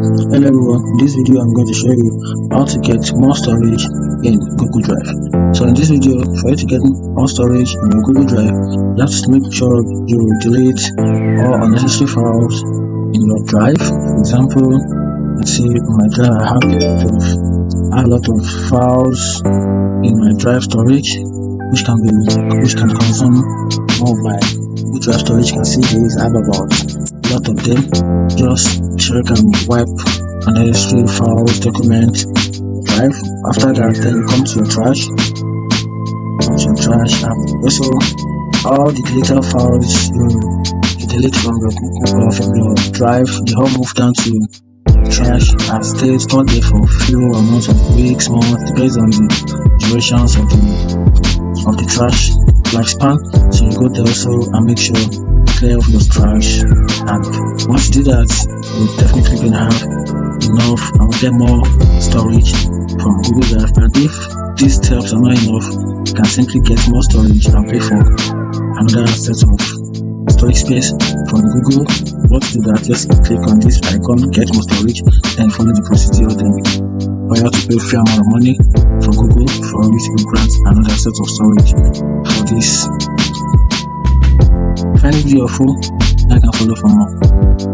Hello everyone, in this video I'm going to show you how to get more storage in Google Drive. So in this video, for you to get more storage in your Google Drive, you have to make sure you delete all unnecessary files in your drive. For example, let's see, in my drive I have a lot of files in my drive storage which can consume more of my Google Drive storage. You can see here I have about a lot of them. Just so you can wipe unnecessary files, document, drive. After that, then you come to your trash. And also all the deleted files you delete from your Google from your drive, they all move down to trash and stay stored there for a few amounts of weeks, months, depends on the durations of the trash lifespan. So you go there also and make sure clear off your trash, and once you do that, you're definitely gonna have enough and get more storage from Google Drive. And if these steps are not enough, you can simply get more storage and pay for another set of storage space from Google. What to do that? Just click on this icon, get more storage, then follow the procedure. Then you have to pay a fair amount of money for Google for you to grant another set of storage for this. Find the video full, like and follow for more.